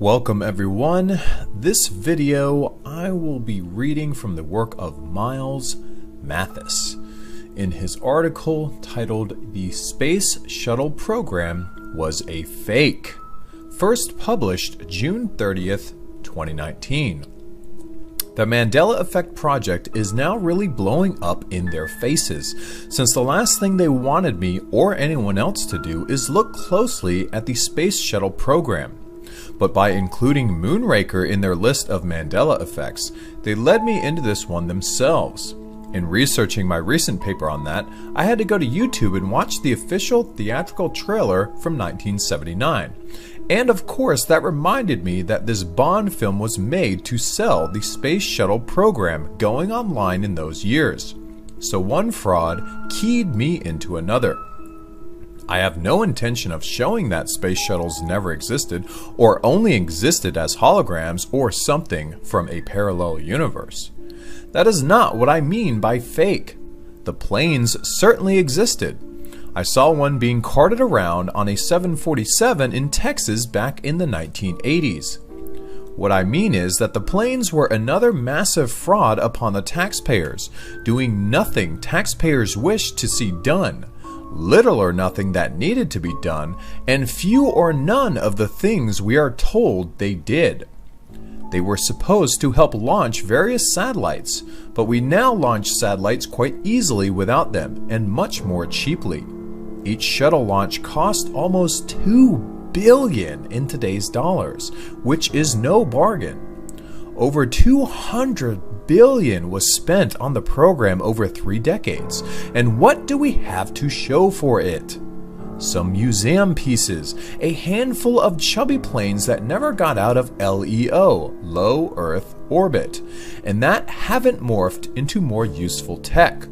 Welcome everyone. This video I will be reading from the work of Miles Mathis in his article titled "The Space Shuttle Program Was a Fake," first published June 30th, 2019. The Mandela Effect project is now really blowing up in their faces, since the last thing they wanted me or anyone else to do is look closely at the Space Shuttle program. But by including Moonraker in their list of Mandela effects, they led me into this one themselves. In researching my recent paper on that, I had to go to YouTube and watch the official theatrical trailer from 1979. And of course, that reminded me that this Bond film was made to sell the Space Shuttle program going online in those years. So one fraud keyed me into another. I have no intention of showing that space shuttles never existed, or only existed as holograms or something from a parallel universe. That is not what I mean by fake. The planes certainly existed. I saw one being carted around on a 747 in Texas back in the 1980s. What I mean is that the planes were another massive fraud upon the taxpayers, doing nothing taxpayers wished to see done, little or nothing that needed to be done, and few or none of the things we are told they did. They were supposed to help launch various satellites, but we now launch satellites quite easily without them, and much more cheaply. Each shuttle launch cost almost $2 billion in today's dollars, which is no bargain. Over $200 billion was spent on the program over 3 decades, and what do we have to show for it? Some museum pieces, a handful of chubby planes that never got out of LEO, low Earth orbit, and that haven't morphed into more useful tech.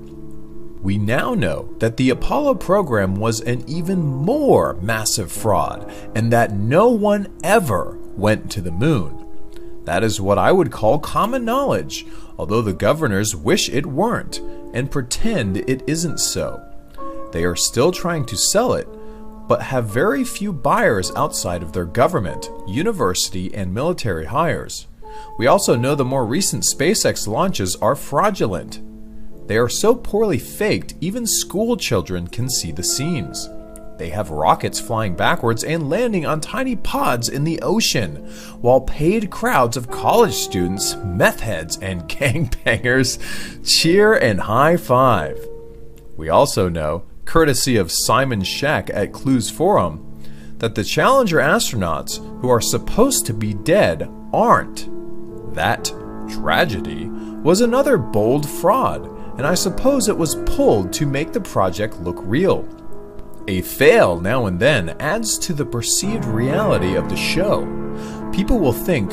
We now know that the Apollo program was an even more massive fraud, and that no one ever went to the moon. That is what I would call common knowledge, although the governors wish it weren't, and pretend it isn't so. They are still trying to sell it, but have very few buyers outside of their government, university, and military hires. We also know the more recent SpaceX launches are fraudulent. They are so poorly faked, even school children can see the seams. They have rockets flying backwards and landing on tiny pods in the ocean, while paid crowds of college students, meth heads, and gangbangers cheer and high five. We also know, courtesy of Simon Shack at Clues Forum, that the Challenger astronauts who are supposed to be dead aren't. That tragedy was another bold fraud, and I suppose it was pulled to make the project look real. A fail now and then adds to the perceived reality of the show. People will think,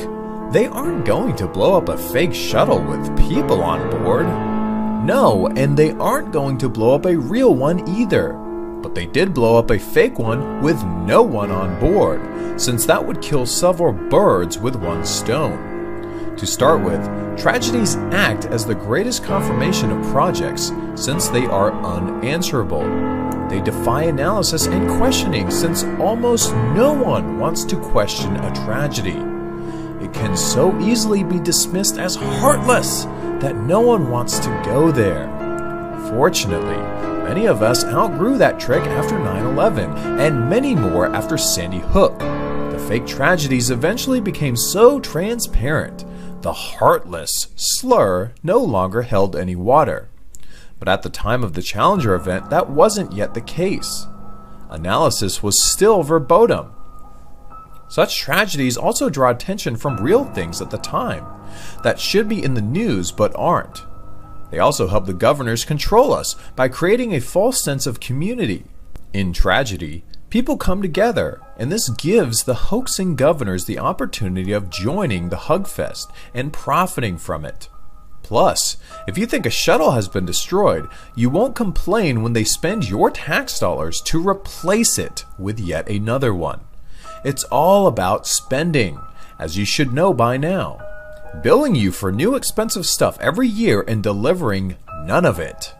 they aren't going to blow up a fake shuttle with people on board. No, and they aren't going to blow up a real one either. But they did blow up a fake one with no one on board, since that would kill several birds with one stone. To start with, tragedies act as the greatest confirmation of projects, since they are unanswerable. They defy analysis and questioning, since almost no one wants to question a tragedy. It can so easily be dismissed as heartless that no one wants to go there. Fortunately, many of us outgrew that trick after 9/11, and many more after Sandy Hook. The fake tragedies eventually became so transparent, the heartless slur no longer held any water. But at the time of the Challenger event, that wasn't yet the case. Analysis was still verboten. Such tragedies also draw attention from real things at the time that should be in the news but aren't. They also help the governors control us by creating a false sense of community. In tragedy, people come together, and this gives the hoaxing governors the opportunity of joining the Hugfest and profiting from it. Plus, if you think a shuttle has been destroyed, you won't complain when they spend your tax dollars to replace it with yet another one. It's all about spending, as you should know by now. Billing you for new expensive stuff every year and delivering none of it.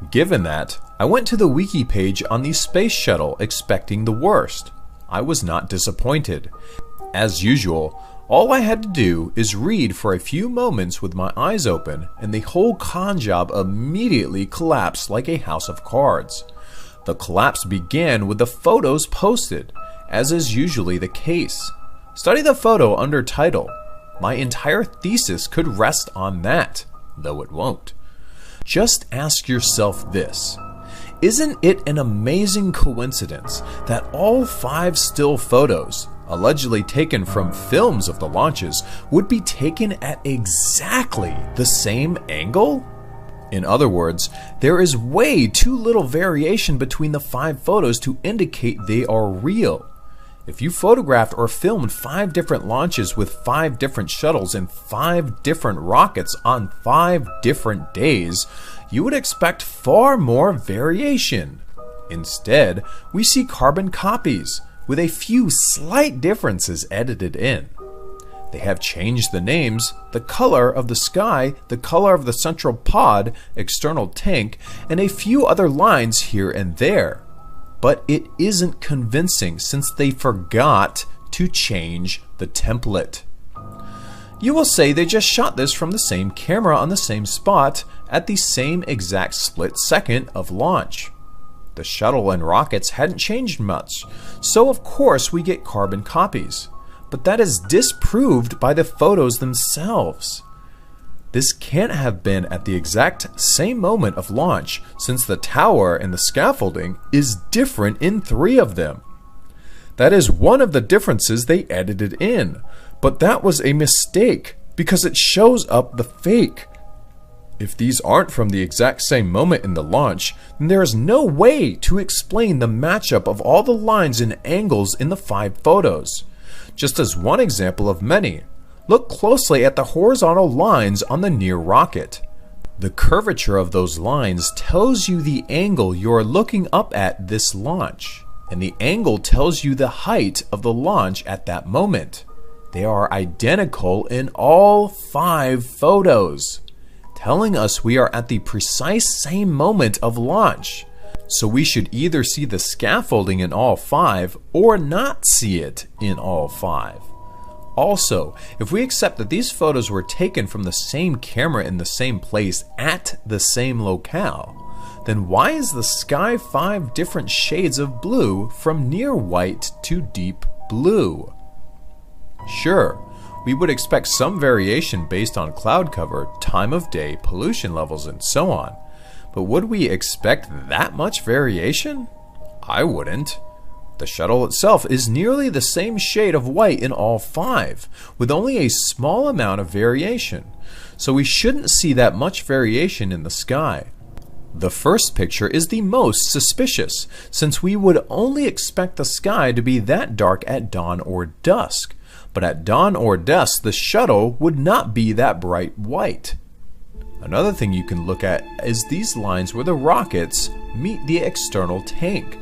Given that, I went to the wiki page on the space shuttle expecting the worst. I was not disappointed. As usual, all I had to do is read for a few moments with my eyes open, and the whole con job immediately collapsed like a house of cards. The collapse began with the photos posted, as is usually the case. Study the photo under title. My entire thesis could rest on that, though it won't. Just ask yourself this. Isn't it an amazing coincidence that all 5 still photos, allegedly taken from films of the launches, would be taken at exactly the same angle? In other words, there is way too little variation between the 5 photos to indicate they are real. If you photographed or filmed 5 different launches with 5 different shuttles and 5 different rockets on 5 different days, you would expect far more variation. Instead, we see carbon copies with a few slight differences edited in. They have changed the names, the color of the sky, the color of the central pod, external tank, and a few other lines here and there. But it isn't convincing since they forgot to change the template. You will say they just shot this from the same camera on the same spot at the same exact split second of launch. The shuttle and rockets hadn't changed much, so of course we get carbon copies. But that is disproved by the photos themselves. This can't have been at the exact same moment of launch, since the tower and the scaffolding is different in 3 of them. That is one of the differences they edited in, but that was a mistake because it shows up the fake. If these aren't from the exact same moment in the launch, then there is no way to explain the matchup of all the lines and angles in the 5 photos. Just as one example of many, look closely at the horizontal lines on the near rocket. The curvature of those lines tells you the angle you're looking up at this launch, and the angle tells you the height of the launch at that moment. They are identical in all 5 photos, telling us we are at the precise same moment of launch. So we should either see the scaffolding in all 5 or not see it in all 5. Also, if we accept that these photos were taken from the same camera in the same place at the same locale, then why is the sky 5 different shades of blue from near white to deep blue? Sure, we would expect some variation based on cloud cover, time of day, pollution levels, and so on. But would we expect that much variation? I wouldn't. The shuttle itself is nearly the same shade of white in all 5, with only a small amount of variation, so we shouldn't see that much variation in the sky. The first picture is the most suspicious, since we would only expect the sky to be that dark at dawn or dusk, but at dawn or dusk the shuttle would not be that bright white. Another thing you can look at is these lines where the rockets meet the external tank.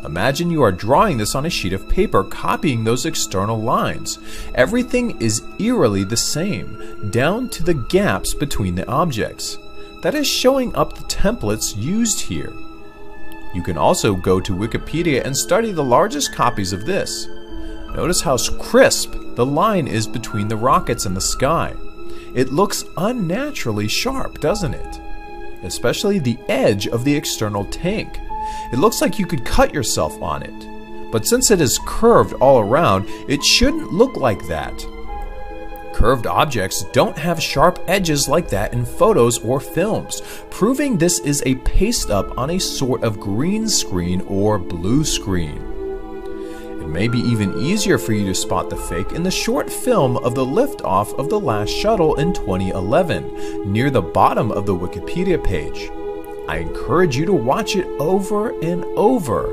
Imagine you are drawing this on a sheet of paper, copying those external lines. Everything is eerily the same, down to the gaps between the objects. That is showing up the templates used here. You can also go to Wikipedia and study the largest copies of this. Notice how crisp the line is between the rockets and the sky. It looks unnaturally sharp, doesn't it? Especially the edge of the external tank. It looks like you could cut yourself on it. But since it is curved all around, it shouldn't look like that. Curved objects don't have sharp edges like that in photos or films, proving this is a paste up on a sort of green screen or blue screen. It may be even easier for you to spot the fake in the short film of the liftoff of the last shuttle in 2011, near the bottom of the Wikipedia page. I encourage you to watch it over and over.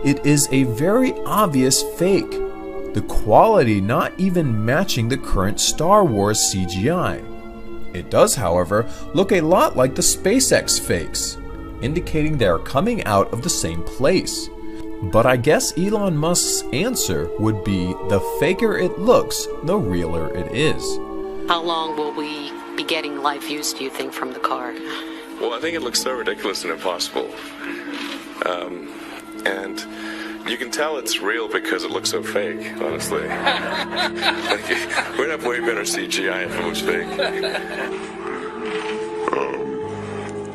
It is a very obvious fake, the quality not even matching the current Star Wars CGI. It does, however, look a lot like the SpaceX fakes, indicating they are coming out of the same place. But I guess Elon Musk's answer would be, the faker it looks, the realer it is. How long will we be getting live views, do you think, from the car? Well, I think it looks so ridiculous and impossible. And you can tell it's real because it looks so fake, honestly. Like, we'd have way better CGI if it was fake.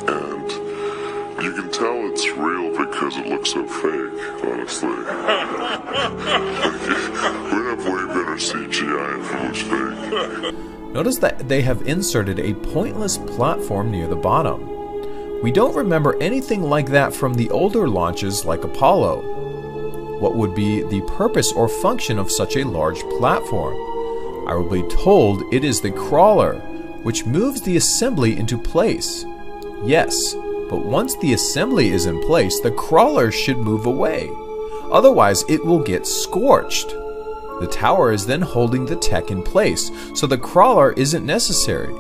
And you can tell it's real because it looks so fake, honestly. We'd have way better CGI if it was fake. Notice that they have inserted a pointless platform near the bottom. We don't remember anything like that from the older launches like Apollo. What would be the purpose or function of such a large platform? I will be told it is the crawler, which moves the assembly into place. Yes, but once the assembly is in place, the crawler should move away. Otherwise, it will get scorched. The tower is then holding the tech in place, so the crawler isn't necessary.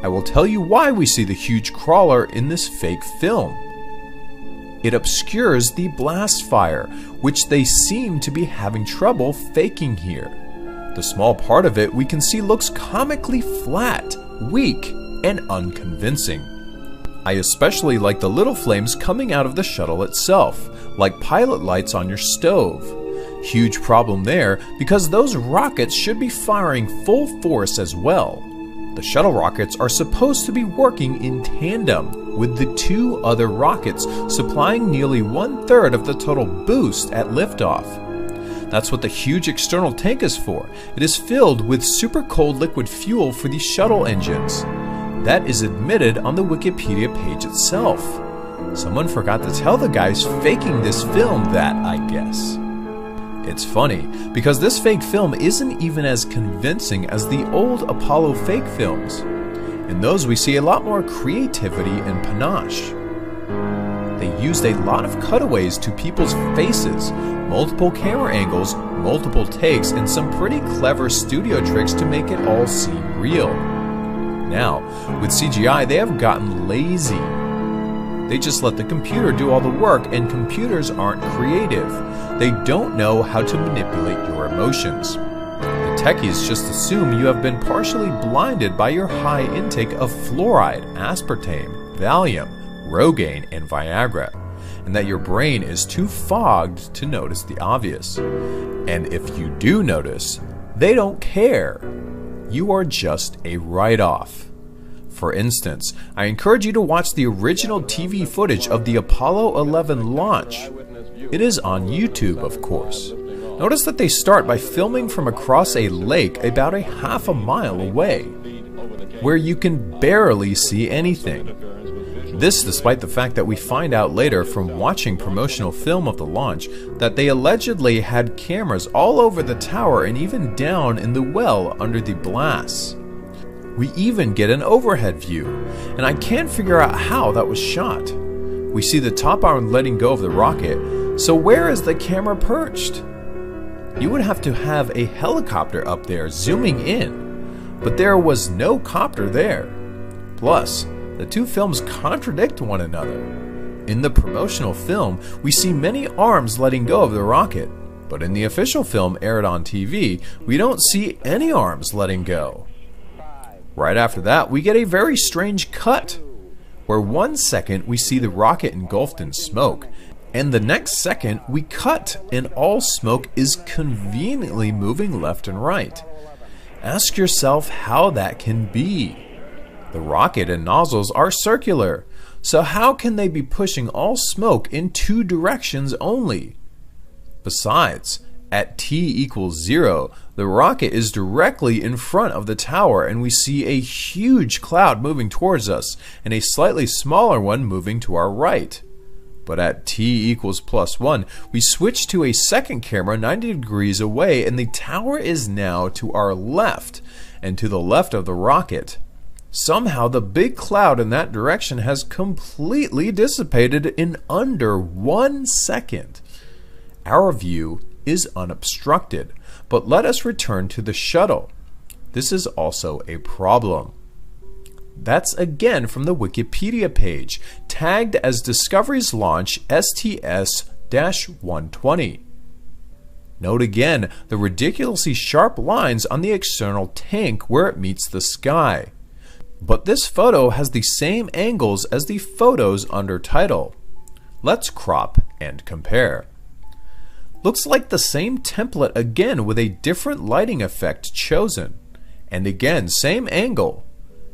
I will tell you why we see the huge crawler in this fake film. It obscures the blast fire, which they seem to be having trouble faking here. The small part of it we can see looks comically flat, weak, and unconvincing. I especially like the little flames coming out of the shuttle itself, like pilot lights on your stove. Huge problem there because those rockets should be firing full force as well. The shuttle rockets are supposed to be working in tandem with the two other rockets, supplying nearly 1/3 of the total boost at liftoff. That's what the huge external tank is for. It is filled with super cold liquid fuel for the shuttle engines. That is admitted on the Wikipedia page itself. Someone forgot to tell the guys faking this film that, I guess. It's funny, because this fake film isn't even as convincing as the old Apollo fake films. In those we see a lot more creativity and panache. They used a lot of cutaways to people's faces, multiple camera angles, multiple takes, and some pretty clever studio tricks to make it all seem real. Now, with CGI they have gotten lazy. They just let the computer do all the work, and computers aren't creative. They don't know how to manipulate your emotions. The techies just assume you have been partially blinded by your high intake of fluoride, aspartame, Valium, Rogaine, and Viagra, and that your brain is too fogged to notice the obvious. And if you do notice, they don't care. You are just a write-off. For instance, I encourage you to watch the original TV footage of the Apollo 11 launch. It is on YouTube, of course. Notice that they start by filming from across a lake about a half a mile away, where you can barely see anything. This despite the fact that we find out later from watching promotional film of the launch that they allegedly had cameras all over the tower and even down in the well under the blasts. We even get an overhead view, and I can't figure out how that was shot. We see the top arm letting go of the rocket, so where is the camera perched? You would have to have a helicopter up there zooming in, but there was no copter there. Plus, the two films contradict one another. In the promotional film, we see many arms letting go of the rocket, but in the official film aired on TV, we don't see any arms letting go. Right after that, we get a very strange cut, where 1 second we see the rocket engulfed in smoke, and the next second we cut and all smoke is conveniently moving left and right. Ask yourself how that can be. The rocket and nozzles are circular, so how can they be pushing all smoke in two directions only? Besides, at t=0, the rocket is directly in front of the tower and we see a huge cloud moving towards us and a slightly smaller one moving to our right. But at t=+1, we switch to a second camera 90 degrees away and the tower is now to our left and to the left of the rocket. Somehow the big cloud in that direction has completely dissipated in under 1 second. Our view is unobstructed, but let us return to the shuttle. This is also a problem. That's again from the Wikipedia page, tagged as Discovery's launch STS-120. Note again the ridiculously sharp lines on the external tank where it meets the sky. But this photo has the same angles as the photos under title. Let's crop and compare. Looks like the same template again with a different lighting effect chosen. And again, same angle,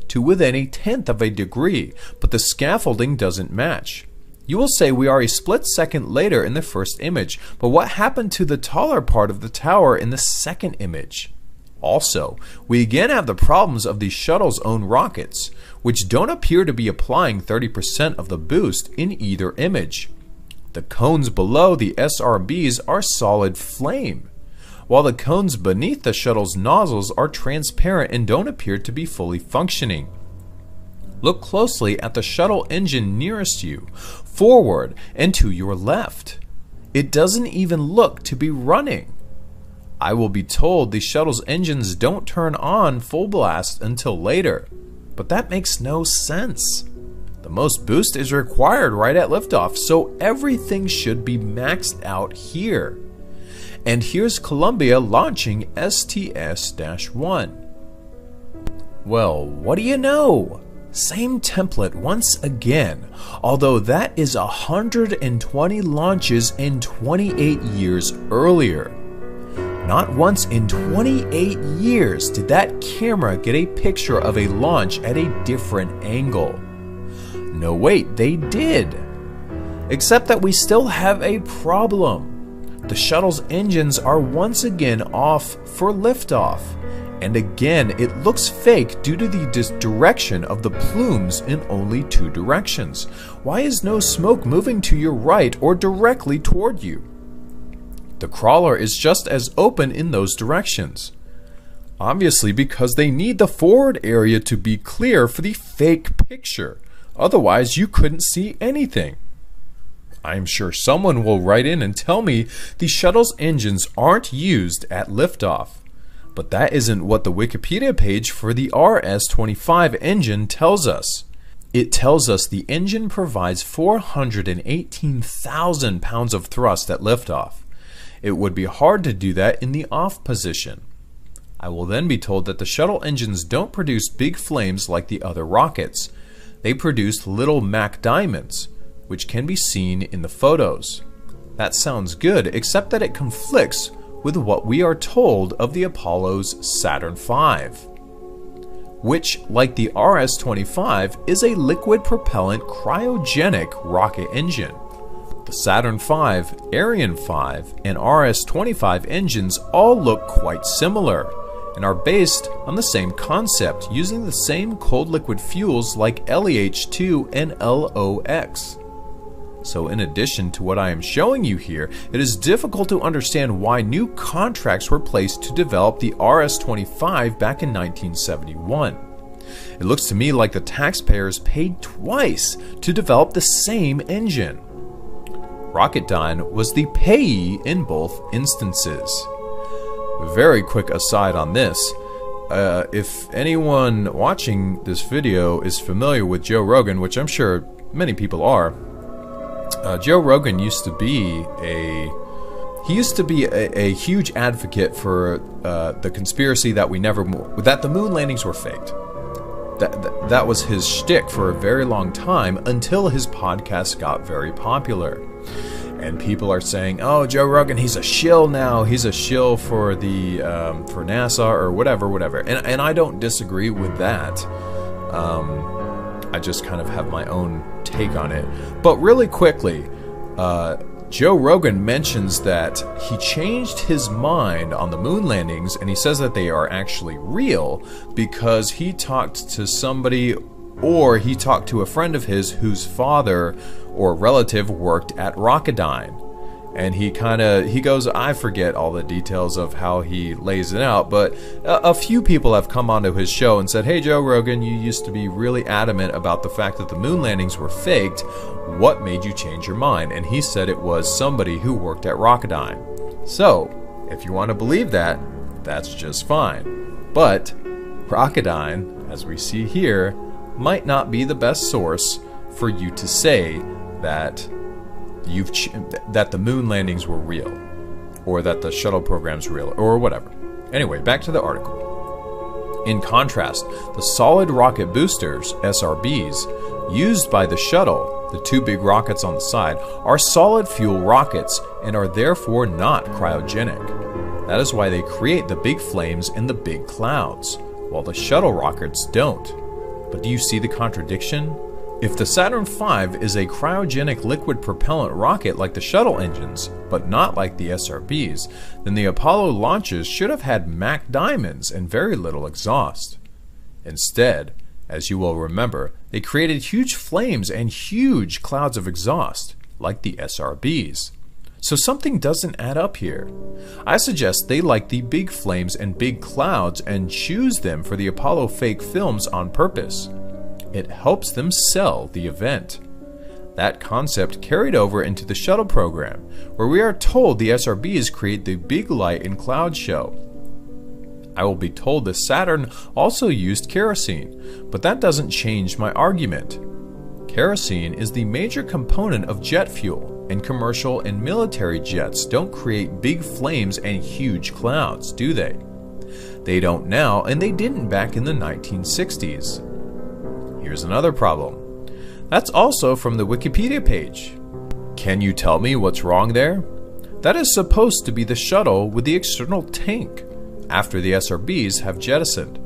to within 1/10 of a degree, but the scaffolding doesn't match. You will say we are a split second later in the first image, but what happened to the taller part of the tower in the second image? Also, we again have the problems of the shuttle's own rockets, which don't appear to be applying 30% of the boost in either image. The cones below the SRBs are solid flame, while the cones beneath the shuttle's nozzles are transparent and don't appear to be fully functioning. Look closely at the shuttle engine nearest you, forward and to your left. It doesn't even look to be running. I will be told the shuttle's engines don't turn on full blast until later, but that makes no sense. The most boost is required right at liftoff, so everything should be maxed out here. And here's Columbia launching STS-1. Well, what do you know? Same template once again, although that is 120 launches in 28 years earlier. Not once in 28 years did that camera get a picture of a launch at a different angle. No, wait, they did. Except that we still have a problem. The shuttle's engines are once again off for liftoff. And again, it looks fake due to the direction of the plumes in only two directions. Why is no smoke moving to your right or directly toward you? The crawler is just as open in those directions. Obviously because they need the forward area to be clear for the fake picture. Otherwise, you couldn't see anything. I'm sure someone will write in and tell me the shuttle's engines aren't used at liftoff. But that isn't what the Wikipedia page for the RS-25 engine tells us. It tells us the engine provides 418,000 pounds of thrust at liftoff. It would be hard to do that in the off position. I will then be told that the shuttle engines don't produce big flames like the other rockets. They produce little Mac diamonds, which can be seen in the photos. That sounds good, except that it conflicts with what we are told of the Apollo's Saturn V, which, like the RS-25, is a liquid propellant cryogenic rocket engine. The Saturn V, Ariane 5, and RS-25 engines all look quite similar and are based on the same concept, using the same cold liquid fuels like LEH-2 and LOX. So in addition to what I am showing you here, it is difficult to understand why new contracts were placed to develop the RS-25 back in 1971. It looks to me like the taxpayers paid twice to develop the same engine. Rocketdyne was the payee in both instances. Very quick aside on this. If anyone watching this video is familiar with Joe Rogan, which I'm sure many people are, Joe Rogan used to be a huge advocate for the conspiracy that the moon landings were faked. That was his shtick for a very long time until his podcast got very popular. And people are saying, "Oh, Joe Rogan, he's a shill now. He's a shill for the for NASA or whatever." And I don't disagree with that. I just kind of have my own take on it. But really quickly, Joe Rogan mentions that he changed his mind on the moon landings, and he says that they are actually real because he talked to somebody, or he talked to a friend of his whose father or relative worked at Rocketdyne. And he goes, I forget all the details of how he lays it out, but a few people have come onto his show and said, "Hey Joe Rogan, you used to be really adamant about the fact that the moon landings were faked. What made you change your mind?" And he said it was somebody who worked at Rocketdyne. So, if you want to believe that, that's just fine. But Rocketdyne, as we see here, might not be the best source for you to say that that the moon landings were real, or that the shuttle program's real, or whatever. Anyway, back to the article. In contrast, the solid rocket boosters, SRBs, used by the shuttle, the two big rockets on the side, are solid fuel rockets and are therefore not cryogenic. That is why they create the big flames and the big clouds, while the shuttle rockets don't. But do you see the contradiction? If the Saturn V is a cryogenic liquid propellant rocket like the shuttle engines, but not like the SRBs, then the Apollo launches should have had Mac diamonds and very little exhaust. Instead, as you will remember, they created huge flames and huge clouds of exhaust, like the SRBs. So something doesn't add up here. I suggest they like the big flames and big clouds and choose them for the Apollo fake films on purpose. It helps them sell the event. That concept carried over into the shuttle program, where we are told the SRBs create the big light and cloud show. I will be told the Saturn also used kerosene, but that doesn't change my argument. Kerosene is the major component of jet fuel, and commercial and military jets don't create big flames and huge clouds, do they? They don't now, and they didn't back in the 1960s. Here's another problem. That's also from the Wikipedia page. Can you tell me what's wrong there? That is supposed to be the shuttle with the external tank, after the SRBs have jettisoned.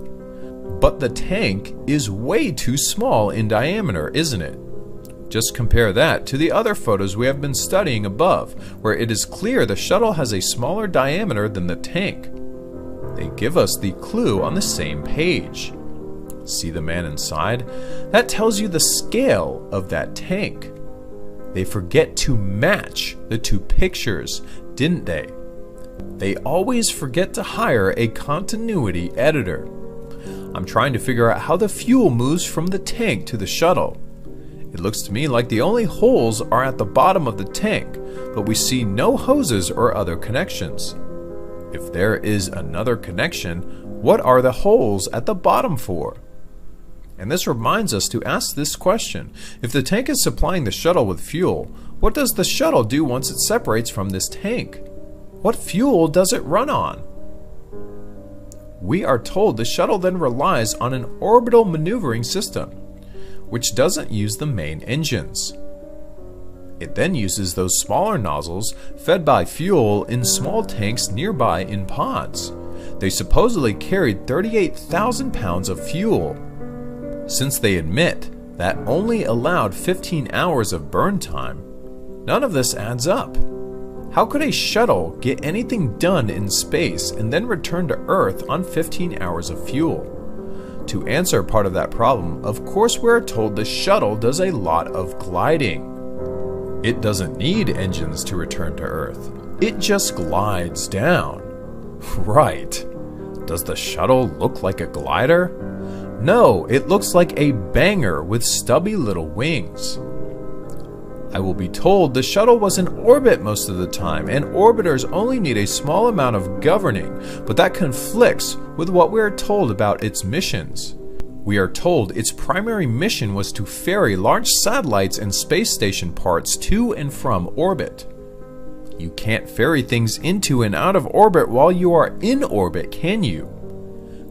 But the tank is way too small in diameter, isn't it? Just compare that to the other photos we have been studying above, where it is clear the shuttle has a smaller diameter than the tank. They give us the clue on the same page. See the man inside? That tells you the scale of that tank. They forget to match the two pictures, didn't they? They always forget to hire a continuity editor. I'm trying to figure out how the fuel moves from the tank to the shuttle. It looks to me like the only holes are at the bottom of the tank, but we see no hoses or other connections. If there is another connection, what are the holes at the bottom for? And this reminds us to ask this question. If the tank is supplying the shuttle with fuel, what does the shuttle do once it separates from this tank? What fuel does it run on? We are told the shuttle then relies on an orbital maneuvering system, which doesn't use the main engines. It then uses those smaller nozzles fed by fuel in small tanks nearby in pods. They supposedly carried 38,000 pounds of fuel. Since they admit that only allowed 15 hours of burn time, none of this adds up. How could a shuttle get anything done in space and then return to Earth on 15 hours of fuel? To answer part of that problem, of course we're told the shuttle does a lot of gliding. It doesn't need engines to return to Earth. It just glides down. Right. Does the shuttle look like a glider? No, it looks like a banger with stubby little wings. I will be told the shuttle was in orbit most of the time, and orbiters only need a small amount of governing, but that conflicts with what we are told about its missions. We are told its primary mission was to ferry large satellites and space station parts to and from orbit. You can't ferry things into and out of orbit while you are in orbit, can you?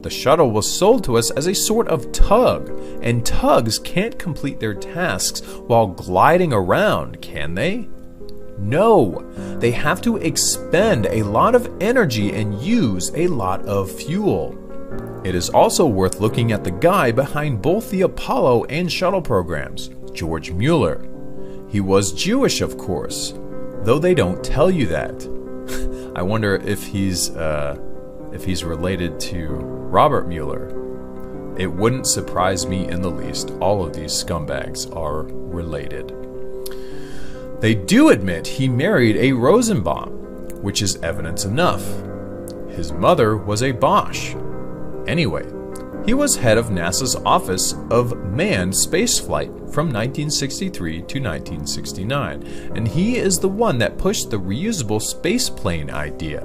The shuttle was sold to us as a sort of tug, and tugs can't complete their tasks while gliding around, can they? No, they have to expend a lot of energy and use a lot of fuel. It is also worth looking at the guy behind both the Apollo and shuttle programs, George Mueller. He was Jewish, of course, though they don't tell you that. I wonder if he's related to Robert Mueller. It wouldn't surprise me in the least. All of these scumbags are related. They do admit he married a Rosenbaum, which is evidence enough. His mother was a Bosch. Anyway, he was head of NASA's Office of Manned Spaceflight from 1963 to 1969, and he is the one that pushed the reusable spaceplane idea.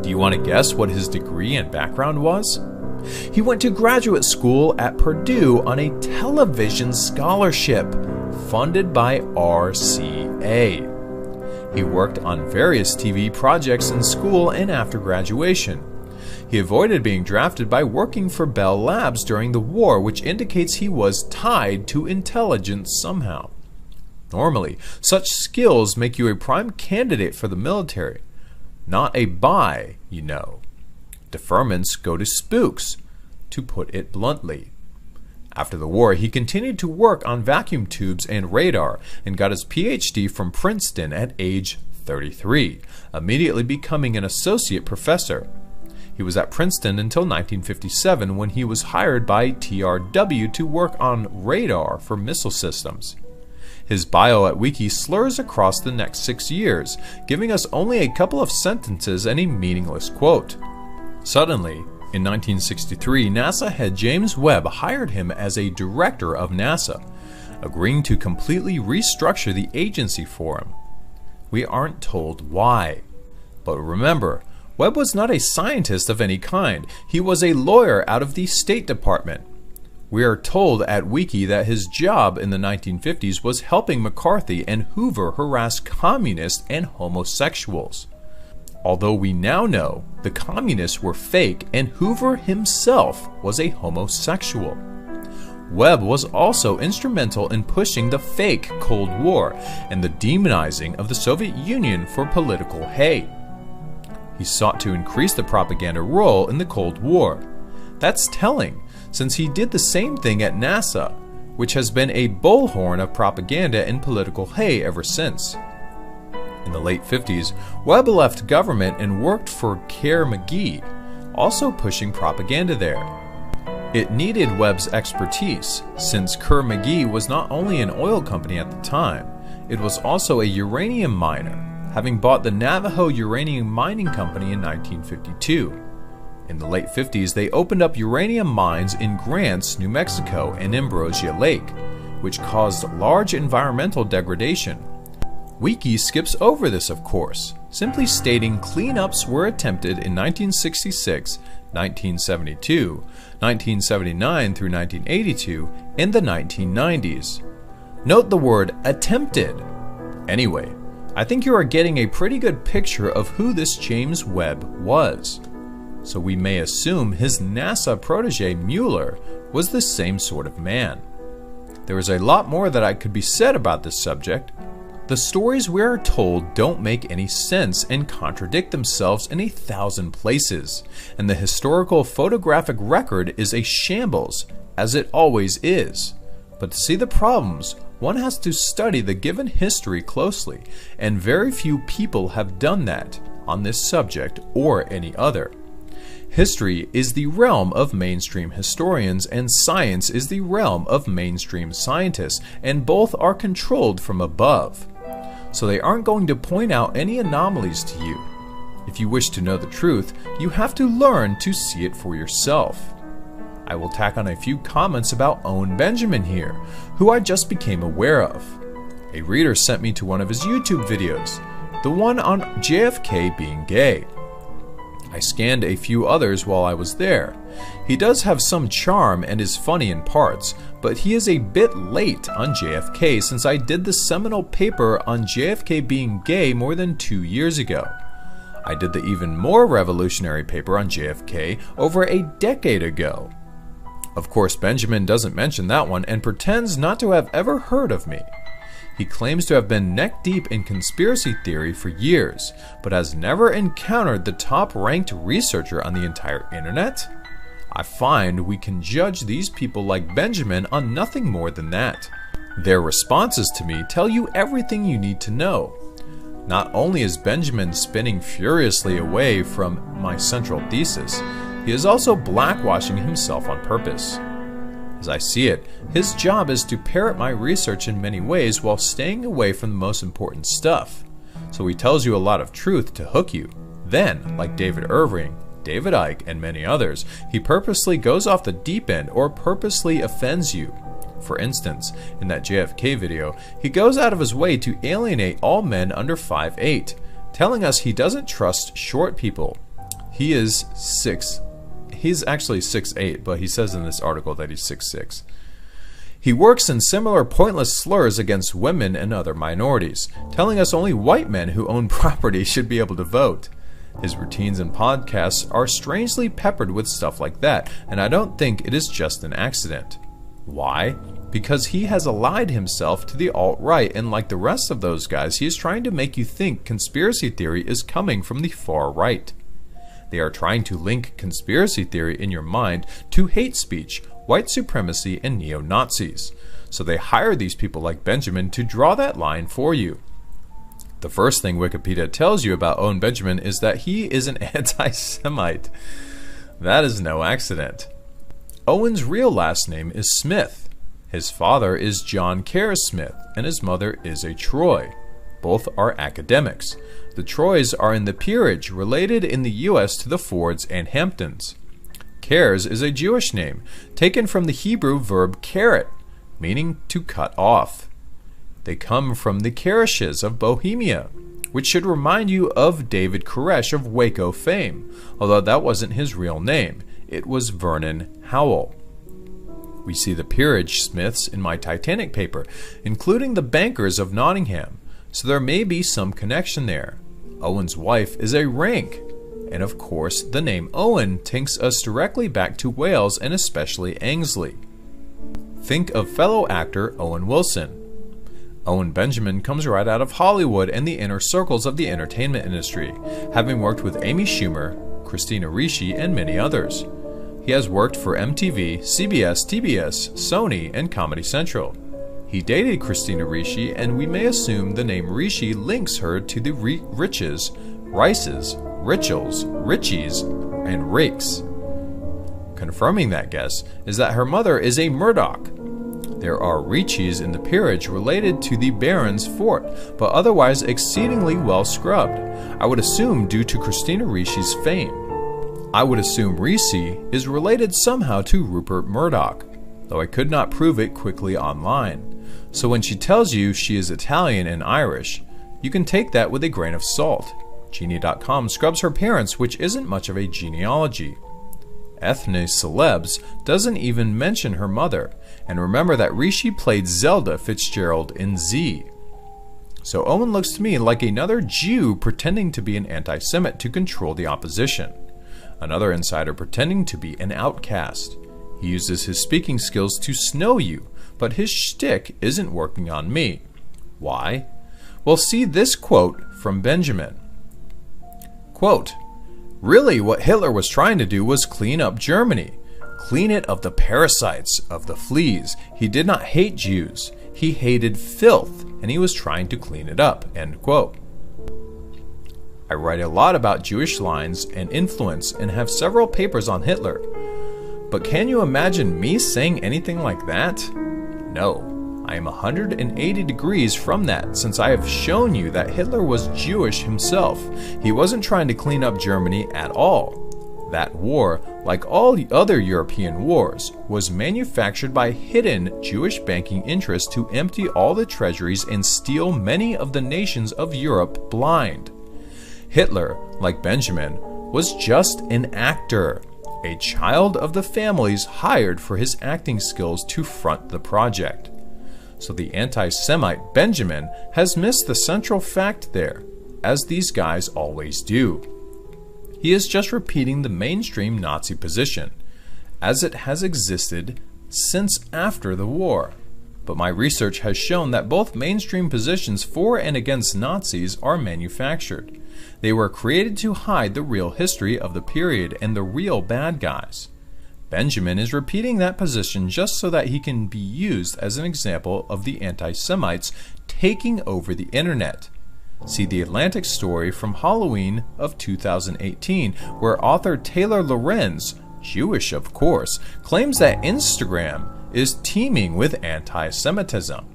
Do you want to guess what his degree and background was? He went to graduate school at Purdue on a television scholarship funded by RCA. He worked on various TV projects in school and after graduation. He avoided being drafted by working for Bell Labs during the war, which indicates he was tied to intelligence somehow. Normally, such skills make you a prime candidate for the military. Not a buy, you know. Deferments go to spooks, to put it bluntly. After the war, he continued to work on vacuum tubes and radar and got his PhD from Princeton at age 33, immediately becoming an associate professor. He was at Princeton until 1957 when he was hired by TRW to work on radar for missile systems. His bio at Wiki slurs across the next 6 years, giving us only a couple of sentences and a meaningless quote. Suddenly, in 1963, NASA head James Webb hired him as a director of NASA, agreeing to completely restructure the agency for him. We aren't told why. But remember, Webb was not a scientist of any kind. He was a lawyer out of the State Department. We are told at Wiki that his job in the 1950s was helping McCarthy and Hoover harass communists and homosexuals. Although we now know the communists were fake and Hoover himself was a homosexual. Webb was also instrumental in pushing the fake Cold War and the demonizing of the Soviet Union for political hate. He sought to increase the propaganda role in the Cold War. That's telling, since he did the same thing at NASA, which has been a bullhorn of propaganda and political hate ever since. In the late 50s, Webb left government and worked for Kerr-McGee, also pushing propaganda there. It needed Webb's expertise, since Kerr-McGee was not only an oil company at the time, it was also a uranium miner, having bought the Navajo Uranium Mining Company in 1952. In the late 50s, they opened up uranium mines in Grants, New Mexico, and Ambrosia Lake, which caused large environmental degradation. Wiki skips over this, of course, simply stating cleanups were attempted in 1966, 1972, 1979 through 1982, and the 1990s. Note the word attempted. Anyway, I think you are getting a pretty good picture of who this James Webb was. So we may assume his NASA protege Mueller was the same sort of man. There is a lot more that could be said about this subject. The stories we are told don't make any sense and contradict themselves in 1,000 places, and the historical photographic record is a shambles, as it always is. But to see the problems, one has to study the given history closely, and very few people have done that on this subject or any other. History is the realm of mainstream historians, and science is the realm of mainstream scientists, and both are controlled from above. So they aren't going to point out any anomalies to you. If you wish to know the truth, you have to learn to see it for yourself. I will tack on a few comments about Owen Benjamin here, who I just became aware of. A reader sent me to one of his YouTube videos, the one on JFK being gay. I scanned a few others while I was there. He does have some charm and is funny in parts, but he is a bit late on JFK since I did the seminal paper on JFK being gay more than 2 years ago. I did the even more revolutionary paper on JFK over a decade ago. Of course, Benjamin doesn't mention that one and pretends not to have ever heard of me. He claims to have been neck-deep in conspiracy theory for years, but has never encountered the top-ranked researcher on the entire internet? I find we can judge these people like Benjamin on nothing more than that. Their responses to me tell you everything you need to know. Not only is Benjamin spinning furiously away from my central thesis, he is also blackwashing himself on purpose. As I see it, his job is to parrot my research in many ways while staying away from the most important stuff. So he tells you a lot of truth to hook you. Then, like David Irving, David Icke, and many others, he purposely goes off the deep end or purposely offends you. For instance, in that JFK video, he goes out of his way to alienate all men under 5'8", telling us he doesn't trust short people. He's actually 6'8", but he says in this article that he's 6'6". He works in similar pointless slurs against women and other minorities, telling us only white men who own property should be able to vote. His routines and podcasts are strangely peppered with stuff like that, and I don't think it is just an accident. Why? Because he has allied himself to the alt-right, and like the rest of those guys, he is trying to make you think conspiracy theory is coming from the far right. They are trying to link conspiracy theory in your mind to hate speech, white supremacy, and neo-Nazis. So they hire these people like Benjamin to draw that line for you. The first thing Wikipedia tells you about Owen Benjamin is that he is an anti-Semite. That is no accident. Owen's real last name is Smith. His father is John Kerr Smith, and his mother is a Troy. Both are academics. The Troys are in the peerage, related in the U.S. to the Fords and Hamptons. Kerrs is a Jewish name, taken from the Hebrew verb karet, meaning to cut off. They come from the Kereshes of Bohemia, which should remind you of David Koresh of Waco fame, although that wasn't his real name. It was Vernon Howell. We see the peerage Smiths in my Titanic paper, including the bankers of Nottingham, so there may be some connection there. Owen's wife is a rank, and of course the name Owen takes us directly back to Wales and especially Ainsley. Think of fellow actor Owen Wilson. Owen Benjamin comes right out of Hollywood and the inner circles of the entertainment industry, having worked with Amy Schumer, Christina Ricci, and many others. He has worked for MTV, CBS, TBS, Sony, and Comedy Central. He dated Christina Ricci, and we may assume the name Ricci links her to the Riches, Rices, Richels, Richies, and Rakes. Confirming that guess is that her mother is a Murdoch. There are Riccis in the peerage related to the Baron's fort, but otherwise exceedingly well scrubbed. I would assume due to Christina Ricci's fame. I would assume Ricci is related somehow to Rupert Murdoch, though I could not prove it quickly online. So when she tells you she is Italian and Irish, you can take that with a grain of salt. Genie.com scrubs her parents, which isn't much of a genealogy. Ethne Celebs doesn't even mention her mother, and remember that Ricci played Zelda Fitzgerald in Z. So Owen looks to me like another Jew pretending to be an anti-Semite to control the opposition. Another insider pretending to be an outcast. He uses his speaking skills to snow you, but his shtick isn't working on me. Why? Well, see this quote from Benjamin. Quote, "Really, what Hitler was trying to do was clean up Germany. Clean it of the parasites, of the fleas. He did not hate Jews. He hated filth, and he was trying to clean it up." End quote. I write a lot about Jewish lines and influence and have several papers on Hitler. But can you imagine me saying anything like that? No. I am 180 degrees from that, since I have shown you that Hitler was Jewish himself. He wasn't trying to clean up Germany at all. That war, like all the other European wars, was manufactured by hidden Jewish banking interests to empty all the treasuries and steal many of the nations of Europe blind. Hitler, like Benjamin, was just an actor, a child of the families hired for his acting skills to front the project. So the anti-Semite Benjamin has missed the central fact there, as these guys always do. He is just repeating the mainstream Nazi position, as it has existed since after the war. But my research has shown that both mainstream positions for and against Nazis are manufactured. They were created to hide the real history of the period and the real bad guys. Benjamin is repeating that position just so that he can be used as an example of the anti-Semites taking over the internet. See the Atlantic story from Halloween of 2018, where author Taylor Lorenz, Jewish of course, claims that Instagram is teeming with anti-Semitism.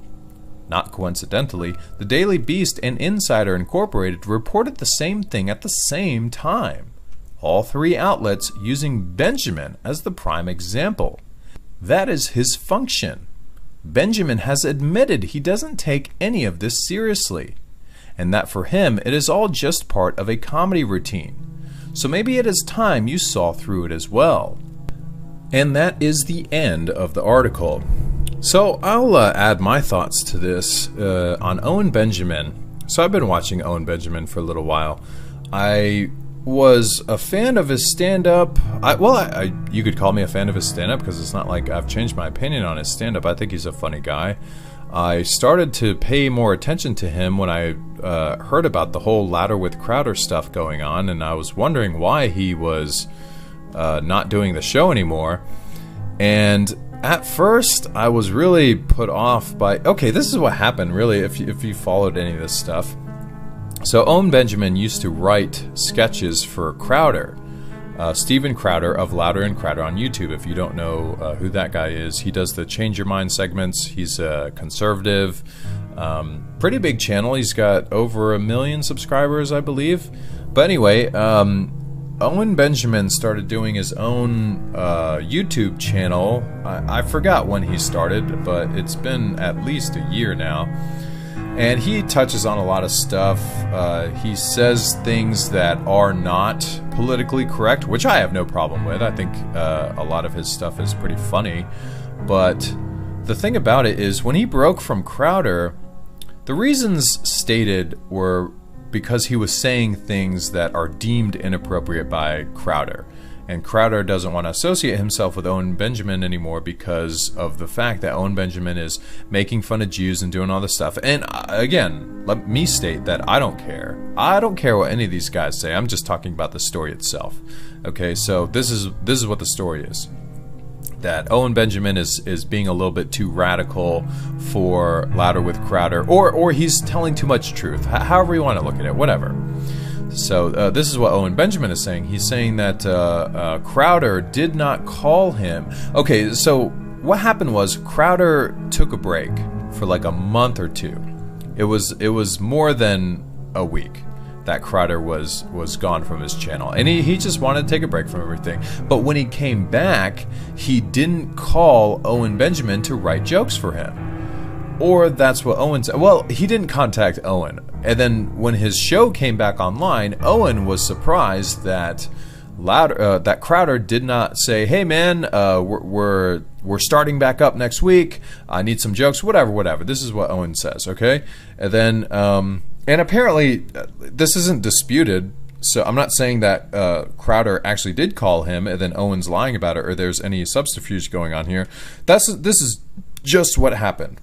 Not coincidentally, the Daily Beast and Insider Incorporated reported the same thing at the same time. All three outlets using Benjamin as the prime example. That is his function. Benjamin has admitted he doesn't take any of this seriously, and that for him it is all just part of a comedy routine. So maybe it is time you saw through it as well. And that is the end of the article. So I'll add my thoughts to this on Owen Benjamin. So I've been watching Owen Benjamin for a little while. I was a fan of his stand-up. You could call me a fan of his stand-up because it's not like I've changed my opinion on his stand-up. I think he's a funny guy. I started to pay more attention to him when I heard about the whole Louder with Crowder stuff going on, and I was wondering why he was not doing the show anymore. And at first, I was really put off by... Okay, this is what happened, really, if you followed any of this stuff. So Owen Benjamin used to write sketches for Crowder. Steven Crowder of Louder and Crowder on YouTube. If you don't know who that guy is, he does the Change Your Mind segments. He's a conservative, pretty big channel. He's got over 1 million subscribers, I believe. But anyway, Owen Benjamin started doing his own YouTube channel. I forgot when he started, but it's been at least a year now. And he touches on a lot of stuff. He says things that are not politically correct, which I have no problem with. I think a lot of his stuff is pretty funny. But the thing about it is, when he broke from Crowder, the reasons stated were because he was saying things that are deemed inappropriate by Crowder. And Crowder doesn't want to associate himself with Owen Benjamin anymore because of the fact that Owen Benjamin is making fun of Jews and doing all this stuff. And again, let me state that I don't care. I don't care what any of these guys say. I'm just talking about the story itself. Okay, so this is what the story is. That Owen Benjamin is being a little bit too radical for Louder with Crowder, or he's telling too much truth. However you want to look at it, whatever. So this is what Owen Benjamin is saying. He's saying that Crowder did not call him. Okay, so what happened was Crowder took a break for like a month or two. It was more than a week that Crowder was gone from his channel, and he just wanted to take a break from everything. But when he came back, he didn't call Owen Benjamin to write jokes for him. Or that's what Owen said. Well, he didn't contact Owen. And then when his show came back online, Owen was surprised that that Crowder did not say, "Hey man, we're starting back up next week. I need some jokes." Whatever. This is what Owen says, okay? And then and apparently this isn't disputed. So I'm not saying that Crowder actually did call him and then Owen's lying about it, or there's any subterfuge going on here. This is just what happened.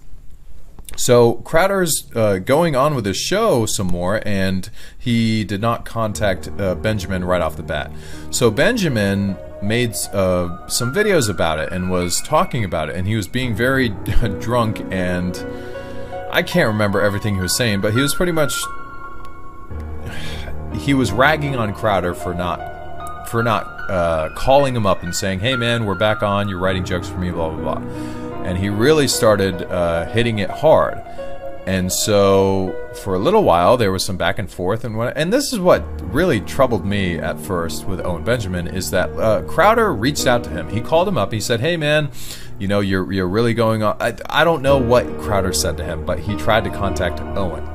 So Crowder's going on with his show some more, and he did not contact Benjamin right off the bat. So Benjamin made some videos about it and was talking about it, and he was being very drunk, and I can't remember everything he was saying, but he was pretty much... He was ragging on Crowder for not calling him up and saying, "Hey man, we're back on, you're writing jokes for me, blah blah blah." And he really started hitting it hard. And so for a little while there was some back and forth, and this is what really troubled me at first with Owen Benjamin, is that Crowder reached out to him. He called him up. He said, "Hey man, you know, you're really going on." I don't know what Crowder said to him, but he tried to contact Owen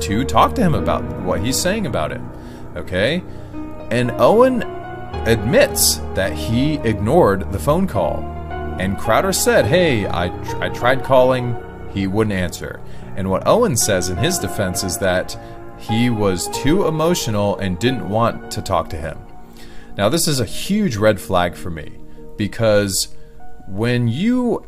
to talk to him about what he's saying about it. Okay? And Owen admits that he ignored the phone call. And Crowder said, "Hey, I tried calling, he wouldn't answer." And what Owen says in his defense is that he was too emotional and didn't want to talk to him. Now, this is a huge red flag for me, because when you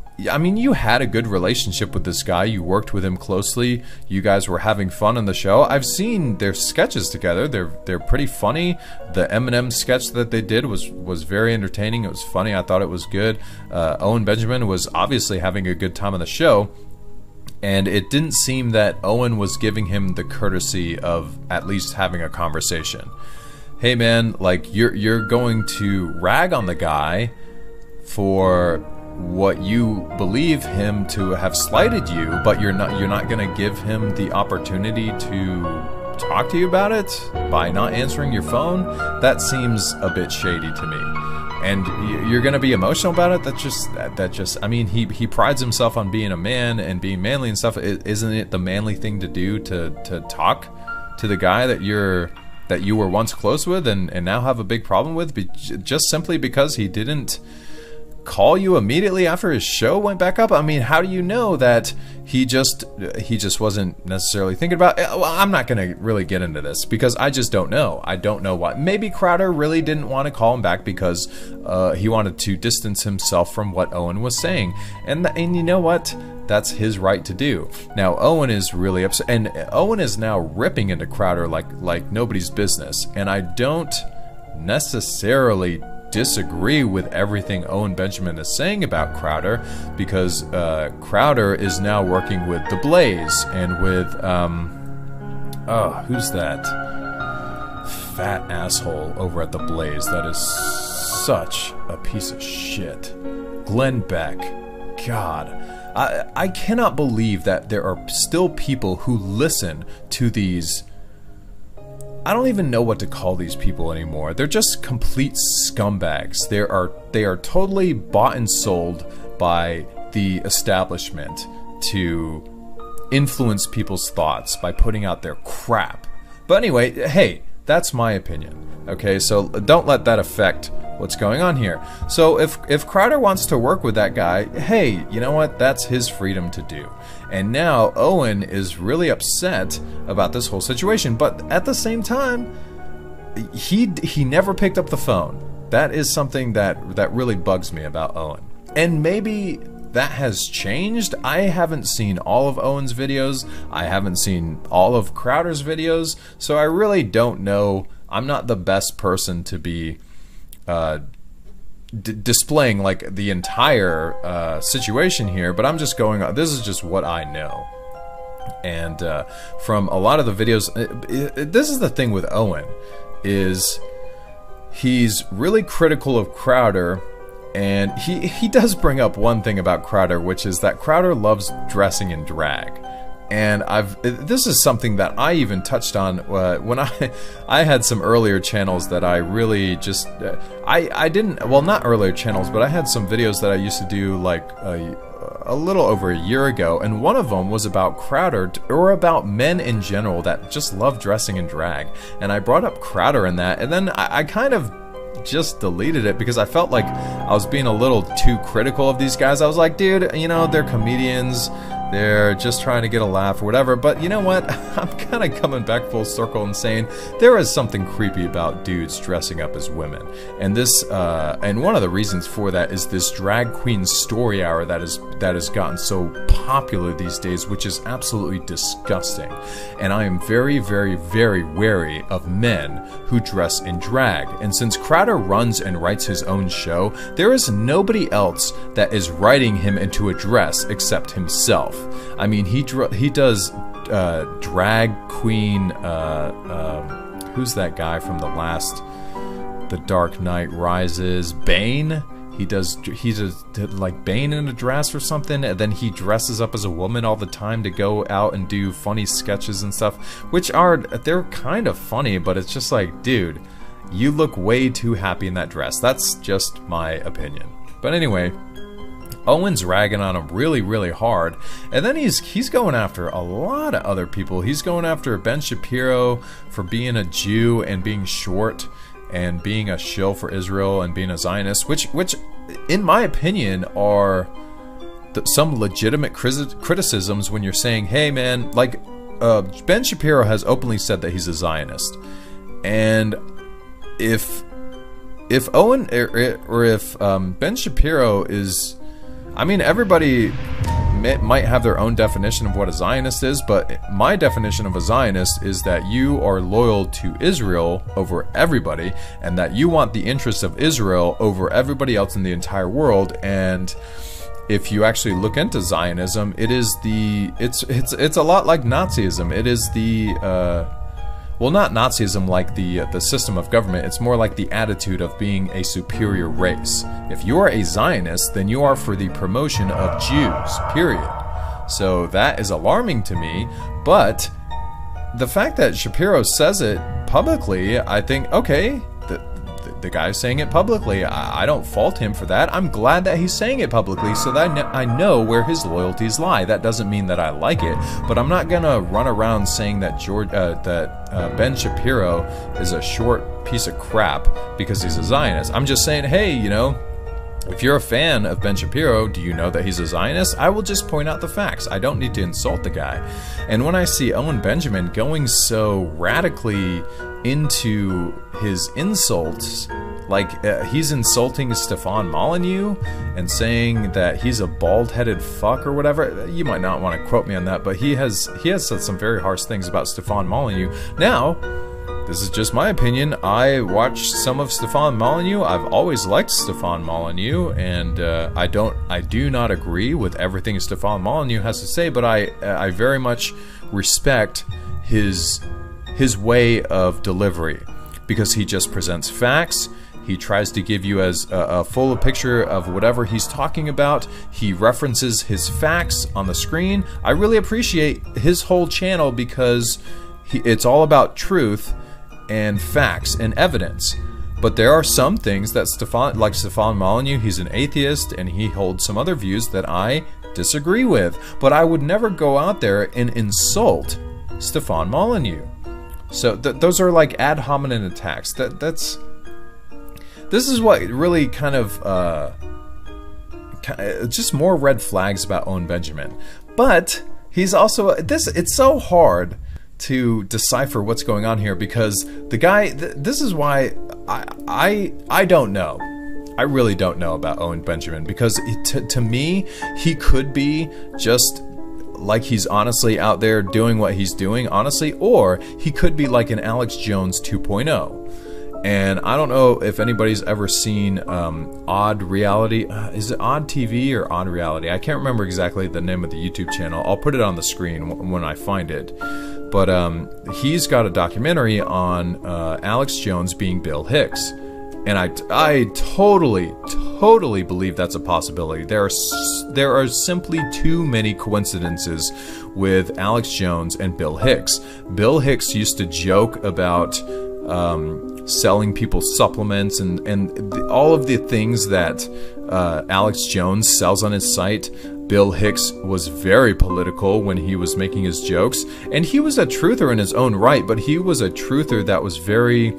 had a good relationship with this guy, you worked with him closely, you guys were having fun on the show. I've seen their sketches together. They're pretty funny. The Eminem sketch that they did was very entertaining. It was funny. I thought it was good. Owen Benjamin was obviously having a good time on the show, and it didn't seem that Owen was giving him the courtesy of at least having a conversation. Hey man, like you're going to rag on the guy for what you believe him to have slighted you, but you're not going to give him the opportunity to talk to you about it by not answering your phone. That seems a bit shady to me. And you're going to be emotional about it? That just I mean, he prides himself on being a man and being manly and stuff. Isn't it the manly thing to do to talk to the guy that you were once close with and now have a big problem with, just simply because he didn't call you immediately after his show went back up? I mean, how do you know that he just wasn't necessarily thinking about it? Well, I'm not going to really get into this because I just don't know. I don't know why. Maybe Crowder really didn't want to call him back because he wanted to distance himself from what Owen was saying. And you know what? That's his right to do. Now, Owen is really upset, and Owen is now ripping into Crowder like nobody's business. And I don't necessarily disagree with everything Owen Benjamin is saying about Crowder, because Crowder is now working with The Blaze and with who's that fat asshole over at The Blaze that is such a piece of shit, Glenn Beck. God, I cannot believe that there are still people who listen to these. I don't even know what to call these people anymore. They're just complete scumbags. They are totally bought and sold by the establishment to influence people's thoughts by putting out their crap. But anyway, hey, that's my opinion. Okay, so don't let that affect what's going on here. So if Crowder wants to work with that guy, hey, you know what? That's his freedom to do. And now Owen is really upset about this whole situation, but at the same time, he never picked up the phone. That is something that really bugs me about Owen. And maybe that has changed. I haven't seen all of Owen's videos. I haven't seen all of Crowder's videos, so I really don't know. I'm not the best person to be displaying like the entire situation here, but I'm just going on. This is just what I know. And from a lot of the videos, this is the thing with Owen, is he's really critical of Crowder, and he does bring up one thing about Crowder, which is that Crowder loves dressing in drag. And this is something that I even touched on when I had some earlier channels that I really just I didn't, well, not earlier channels, but I had some videos that I used to do like a little over a year ago, and one of them was about Crowder, or about men in general that just love dressing in drag. And I brought up Crowder in that, and then I kind of just deleted it because I felt like I was being a little too critical of these guys. I was like, dude, you know, they're comedians. They're just trying to get a laugh or whatever. But you know what? I'm kind of coming back full circle and saying there is something creepy about dudes dressing up as women. And this, and one of the reasons for that is this drag queen story hour that has gotten so popular these days, which is absolutely disgusting. And I am very, very, very wary of men who dress in drag. And since Crowder runs and writes his own show, there is nobody else that is writing him into a dress except himself. I mean, he does drag queen. Who's that guy from The Dark Knight Rises? Bane. He does like Bane in a dress or something, and then he dresses up as a woman all the time to go out and do funny sketches and stuff, which they're kind of funny, but it's just like, dude, you look way too happy in that dress. That's just my opinion. But anyway, Owen's ragging on him really, really hard, and then he's going after a lot of other people. He's going after Ben Shapiro for being a Jew and being short and being a shill for Israel and being a Zionist, which in my opinion are some legitimate criticisms when you're saying, hey man, like Ben Shapiro has openly said that he's a Zionist, and if Owen or if Ben Shapiro is, I mean, everybody might have their own definition of what a Zionist is, but my definition of a Zionist is that you are loyal to Israel over everybody, and that you want the interests of Israel over everybody else in the entire world. And if you actually look into Zionism, it's a lot like Nazism. It is well, not Nazism like the system of government. It's more like the attitude of being a superior race. If you are a Zionist, then you are for the promotion of Jews, period. So that is alarming to me, but the fact that Shapiro says it publicly, I think, okay, the guy's saying it publicly. I don't fault him for that. I'm glad that he's saying it publicly so that I know where his loyalties lie. That doesn't mean that I like it, but I'm not gonna run around saying that Ben Shapiro is a short piece of crap because he's a Zionist. I'm just saying, hey, you know, If you're a fan of Ben Shapiro, do you know that he's a Zionist? I will just point out the facts. I don't need to insult the guy. And when I see Owen Benjamin going so radically into his insults, like he's insulting Stefan Molyneux and saying that he's a bald-headed fuck or whatever. You might not want to quote me on that, but he has said some very harsh things about Stefan Molyneux. Now, this is just my opinion. I watched some of Stefan Molyneux. I've always liked Stefan Molyneux, and I do not agree with everything Stefan Molyneux has to say, but I very much respect his way of delivery, because he just presents facts. He tries to give you as a full picture of whatever he's talking about. He references his facts on the screen. I really appreciate his whole channel because it's all about truth and facts and evidence. But there are some things that like Stefan Molyneux, he's an atheist and he holds some other views that I disagree with. But I would never go out there and insult Stefan Molyneux. So those are like ad hominem attacks. This is what really kind of just more red flags about Owen Benjamin. But he's also it's so hard to decipher what's going on here, because the guy, this is why I don't know. I really don't know about Owen Benjamin, because to me, he could be just like he's honestly out there doing what he's doing, honestly, or he could be like an Alex Jones 2.0. And I don't know if anybody's ever seen Odd Reality. Is it Odd TV or Odd Reality? I can't remember exactly the name of the YouTube channel. I'll put it on the screen when I find it. But he's got a documentary on Alex Jones being Bill Hicks. And I totally believe that's a possibility. There are simply too many coincidences with Alex Jones and Bill Hicks. Bill Hicks used to joke about selling people supplements and all of the things that Alex Jones sells on his site. Bill Hicks was very political when he was making his jokes, and he was a truther in his own right, but he was a truther that was very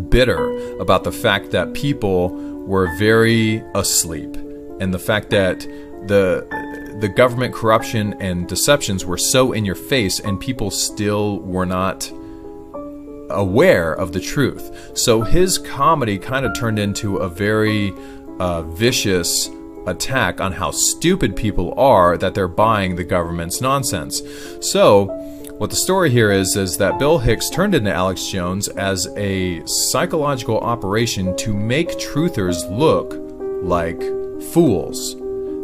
bitter about the fact that people were very asleep, and the fact that the government corruption and deceptions were so in your face and people still were not aware of the truth. So his comedy kind of turned into a very vicious attack on how stupid people are that they're buying the government's nonsense. So what the story here is that Bill Hicks turned into Alex Jones as a psychological operation to make truthers look like fools,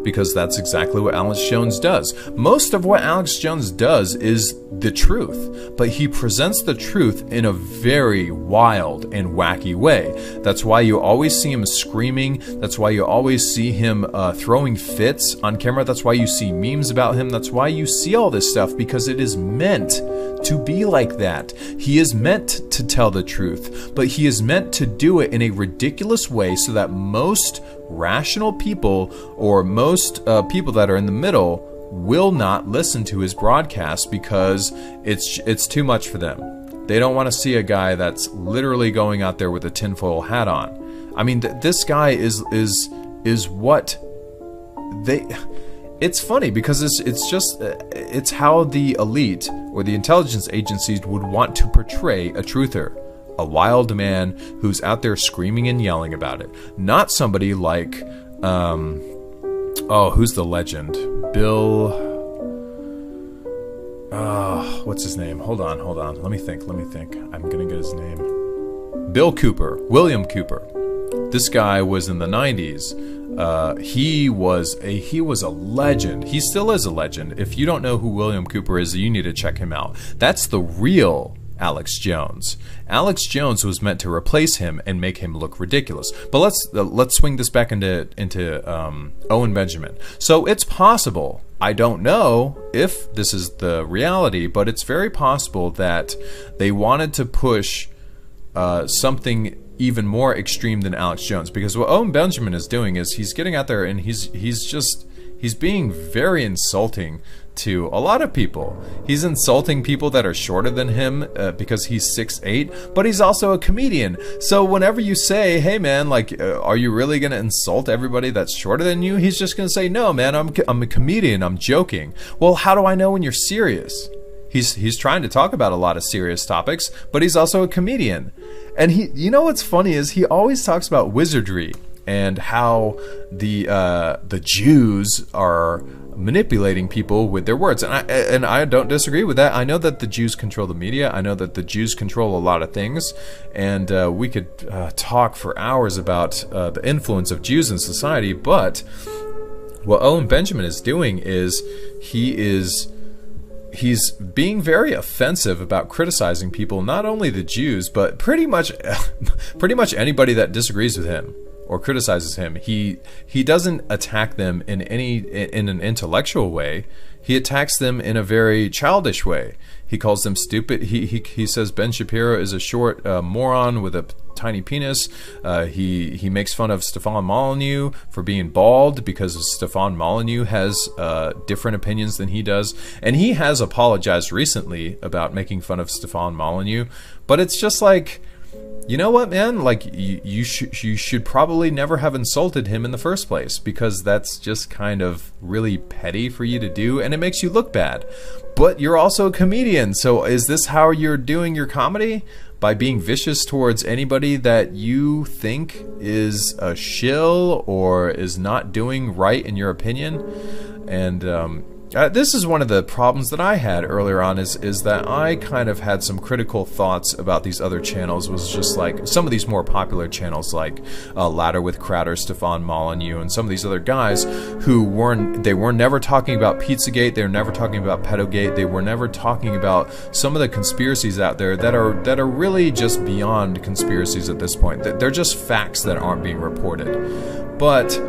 because that's exactly what Alex Jones does. Most of what Alex Jones does is the truth, but he presents the truth in a very wild and wacky way. That's why you always see him screaming. That's why you always see him throwing fits on camera. That's why you see memes about him. That's why you see all this stuff, because it is meant to be like that. He is meant to tell the truth, but he is meant to do it in a ridiculous way so that most rational people, or most people that are in the middle, will not listen to his broadcast because it's too much for them. They don't want to see a guy that's literally going out there with a tinfoil hat on. I mean, this guy is what they. It's funny because it's how the elite or the intelligence agencies would want to portray a truther. A wild man who's out there screaming and yelling about it. Not somebody like, who's the legend? Bill, what's his name? Hold on. Let me think. I'm gonna get his name. Bill Cooper, William Cooper. This guy was in the 90s. He was a legend. He still is a legend. If you don't know who William Cooper is, you need to check him out. That's the real Alex Jones. Alex Jones was meant to replace him and make him look ridiculous. But let's swing this back into Owen Benjamin. So it's possible, I don't know if this is the reality, but it's very possible that they wanted to push something even more extreme than Alex Jones, because what Owen Benjamin is doing is he's getting out there and he's being very insulting to a lot of people. He's insulting people that are shorter than him because he's 6'8", but he's also a comedian. So whenever you say, hey man, like, are you really going to insult everybody that's shorter than you? He's just going to say, no man, I'm a comedian, I'm joking. Well, how do I know when you're serious? He's trying to talk about a lot of serious topics, but he's also a comedian. And you know what's funny is he always talks about wizardry and how the Jews are manipulating people with their words, and I don't disagree with that. I know that the Jews control the media. I know that the Jews control a lot of things, and we could talk for hours about the influence of Jews in society. But what Owen Benjamin is doing is he's being very offensive about criticizing people, not only the Jews, but pretty much anybody that disagrees with him or criticizes him. He doesn't attack them in an intellectual way. He attacks them in a very childish way. He calls them stupid. He says Ben Shapiro is a short moron with a tiny penis. He makes fun of Stefan Molyneux for being bald because Stefan Molyneux has different opinions than he does. And he has apologized recently about making fun of Stefan Molyneux. But it's just like, you know what, man? Like, you should probably never have insulted him in the first place, because that's just kind of really petty for you to do, and it makes you look bad. But you're also a comedian, so is this how you're doing your comedy? By being vicious towards anybody that you think is a shill or is not doing right in your opinion? And this is one of the problems that I had earlier on, is that I kind of had some critical thoughts about these other channels. Was just like some of these more popular channels like Ladder with Crowder, Stefan Molyneux, and some of these other guys who were never talking about Pizzagate, they were never talking about Pedogate, they were never talking about some of the conspiracies out there that are really just beyond conspiracies at this point. They're just facts that aren't being reported. But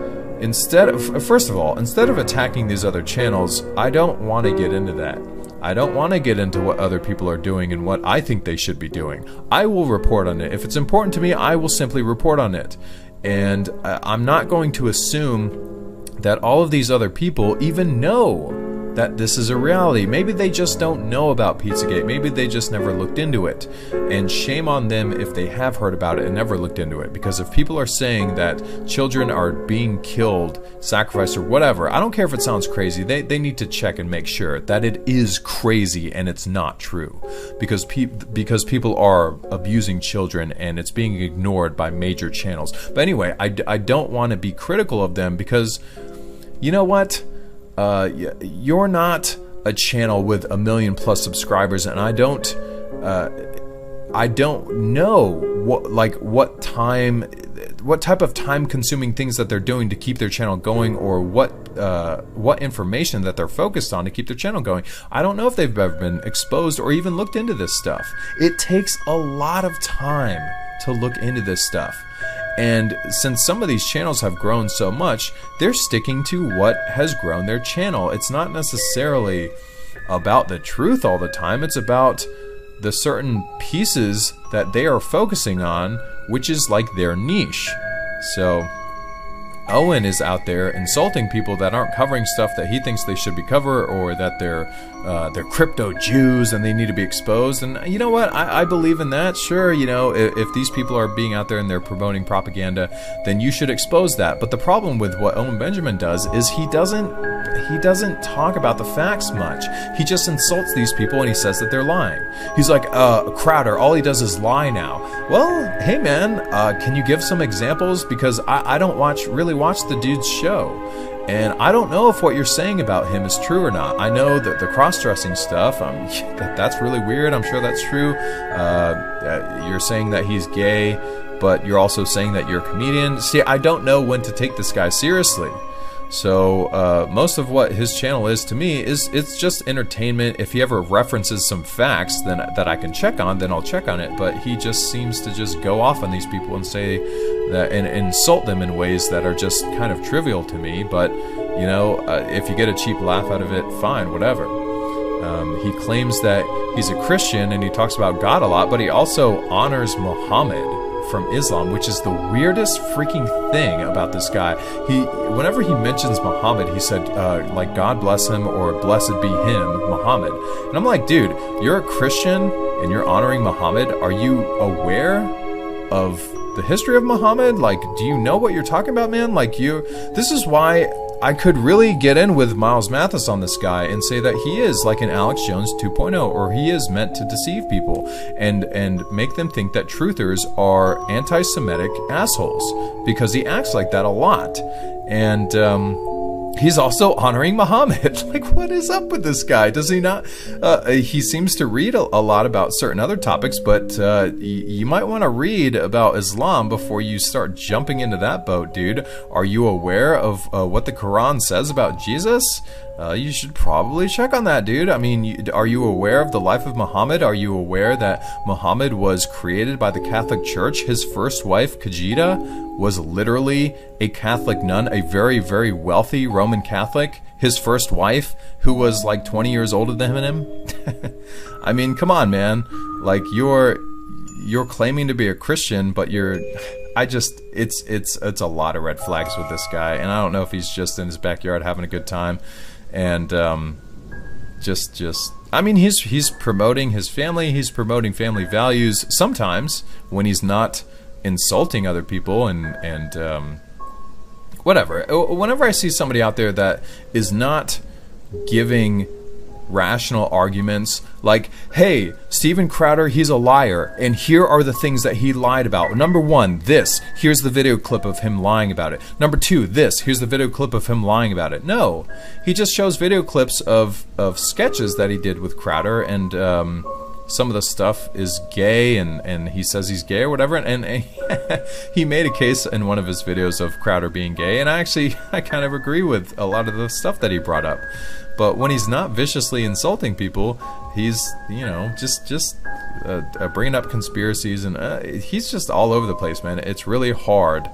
first of all, instead of attacking these other channels, I don't want to get into that. I don't want to get into what other people are doing and what I think they should be doing. I will report on it. If it's important to me, I will simply report on it. And I'm not going to assume that all of these other people even know that this is a reality. Maybe they just don't know about Pizzagate. Maybe they just never looked into it. And shame on them if they have heard about it and never looked into it. Because if people are saying that children are being killed, sacrificed, or whatever, I don't care if it sounds crazy, they need to check and make sure that it is crazy and it's not true. Because people are abusing children and it's being ignored by major channels. But anyway, I don't want to be critical of them because, you know what? You're not a channel with 1 million+ subscribers, and I don't know what type of time-consuming things that they're doing to keep their channel going, or what information that they're focused on to keep their channel going. I don't know if they've ever been exposed or even looked into this stuff. It takes a lot of time to look into this stuff. And since some of these channels have grown so much, they're sticking to what has grown their channel. It's not necessarily about the truth all the time. It's about the certain pieces that they are focusing on, which is like their niche. So Owen is out there insulting people that aren't covering stuff that he thinks they should be covered, or that they're crypto Jews and they need to be exposed. And you know what? I believe in that. Sure, you know, if these people are being out there and they're promoting propaganda, then you should expose that. But the problem with what Owen Benjamin does is he doesn't talk about the facts much. He just insults these people and he says that they're lying. He's like, Crowder, all he does is lie now. Well, hey man, can you give some examples? Because I don't really watch the dude's show, and I don't know if what you're saying about him is true or not. I know that the cross-dressing stuff, that's really weird. I'm sure that's true. You're saying that he's gay, but you're also saying that you're a comedian. See, I don't know when to take this guy seriously. So most of what his channel is to me it's just entertainment. If he ever references some facts then that I can check on, then I'll check on it. But he just seems to just go off on these people and say that and insult them in ways that are just kind of trivial to me. But you know, if you get a cheap laugh out of it, fine, whatever. He claims that he's a Christian and he talks about God a lot, but he also honors Muhammad from Islam, which is the weirdest freaking thing about this guy. Whenever he mentions Muhammad, he said, like, God bless him, or blessed be him, Muhammad. And I'm like, dude, you're a Christian and you're honoring Muhammad. Are you aware of the history of Muhammad? Like, do you know what you're talking about, man? Like, this is why I could really get in with Miles Mathis on this guy and say that he is like an Alex Jones 2.0, or he is meant to deceive people and make them think that truthers are anti-Semitic assholes, because he acts like that a lot. And he's also honoring Muhammad. Like, what is up with this guy? Does he not? He seems to read a lot about certain other topics, but you might want to read about Islam before you start jumping into that boat, dude. Are you aware of what the Quran says about Jesus? You should probably check on that, dude. I mean, are you aware of the life of Muhammad? Are you aware that Muhammad was created by the Catholic Church? His first wife, Kajida, was literally a Catholic nun, a very, very wealthy Roman Catholic. His first wife, who was like 20 years older than him. I mean, come on, man. Like, you're claiming to be a Christian, but it's a lot of red flags with this guy, and I don't know if he's just in his backyard having a good time. And I mean, he's promoting his family, he's promoting family values sometimes when he's not insulting other people and whatever. Whenever I see somebody out there that is not giving rational arguments, like, hey, Steven Crowder, he's a liar, and here are the things that he lied about. Number one, this, here's the video clip of him lying about it. Number two, this, here's the video clip of him lying about it. No, he just shows video clips of sketches that he did with Crowder, and some of the stuff is gay, and he says he's gay or whatever, and he made a case in one of his videos of Crowder being gay, and I kind of agree with a lot of the stuff that he brought up. But when he's not viciously insulting people, he's, you know, just bringing up conspiracies, and he's just all over the place, man. It's really hard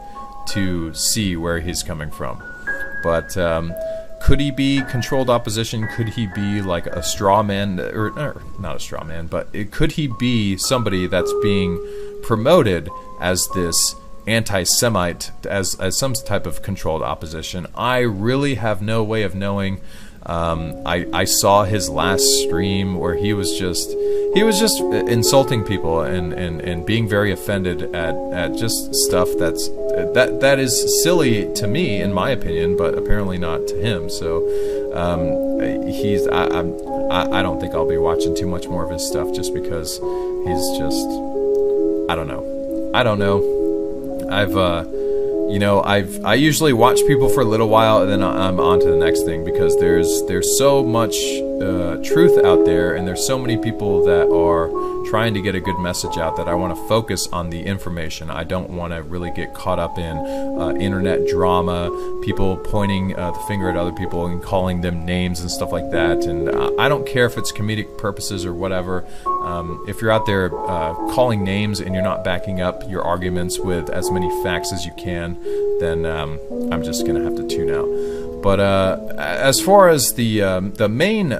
to see where he's coming from. But could he be controlled opposition? Could he be like a straw man, or not a straw man, but could he be somebody that's being promoted as this anti-Semite, as some type of controlled opposition? I really have no way of knowing. I saw his last stream where he was just insulting people and being very offended at just stuff that is silly to me, in my opinion, but apparently not to him. So I don't think I'll be watching too much more of his stuff, just because he's just, I don't know. I usually watch people for a little while, and then I'm on to the next thing, because there's so much truth out there, and there's so many people that are trying to get a good message out, that I want to focus on the information. I don't want to really get caught up in internet drama, people pointing the finger at other people and calling them names and stuff like that. And I don't care if it's comedic purposes or whatever. If you're out there calling names and you're not backing up your arguments with as many facts as you can, then I'm just gonna have to tune out. But as far as the main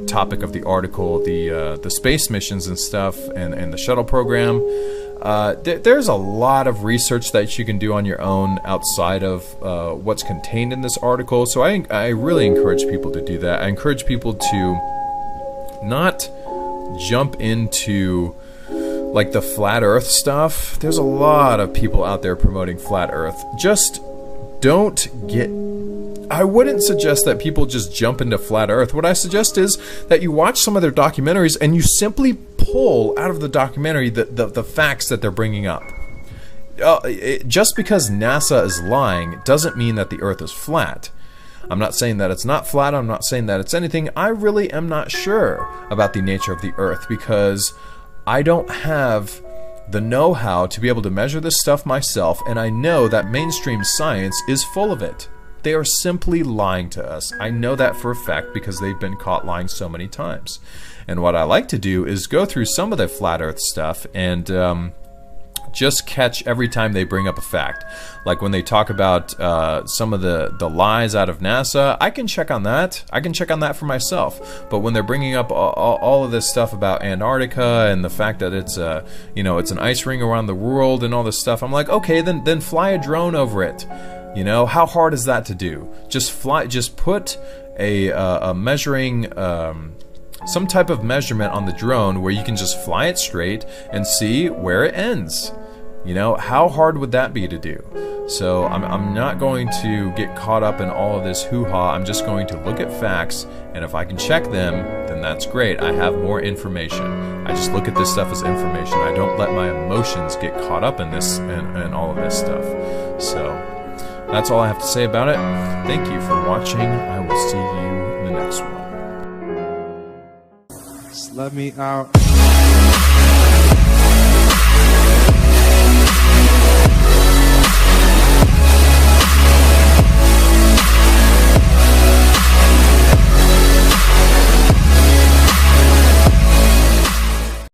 topic of the article, the space missions and stuff, and the shuttle program, there's a lot of research that you can do on your own outside of what's contained in this article. So I really encourage people to do that. I encourage people to not jump into like the flat earth stuff. There's a lot of people out there promoting flat earth. Just don't get... I wouldn't suggest that people just jump into flat earth. What I suggest is that you watch some of their documentaries and you simply pull out of the documentary the facts that they're bringing up. Just because NASA is lying doesn't mean that the earth is flat. I'm not saying that it's not flat. I'm not saying that it's anything. I really am not sure about the nature of the earth, because I don't have the know-how to be able to measure this stuff myself, and I know that mainstream science is full of it. They are simply lying to us. I know that for a fact, because they've been caught lying so many times. And what I like to do is go through some of the flat earth stuff and just catch every time they bring up a fact. Like when they talk about some of the lies out of NASA, I can check on that. I can check on that for myself. But when they're bringing up all of this stuff about Antarctica and the fact that it's it's an ice ring around the world and all this stuff, I'm like, okay, then fly a drone over it. How hard is that to do? Just put a measuring, some type of measurement on the drone where you can just fly it straight and see where it ends. How hard would that be to do? So I'm not going to get caught up in all of this hoo-ha. I'm just going to look at facts, and if I can check them, then that's great. I have more information. I just look at this stuff as information. I don't let my emotions get caught up in this and all of this stuff. So that's all I have to say about it. Thank you for watching. I will see you in the next one. Just let me out.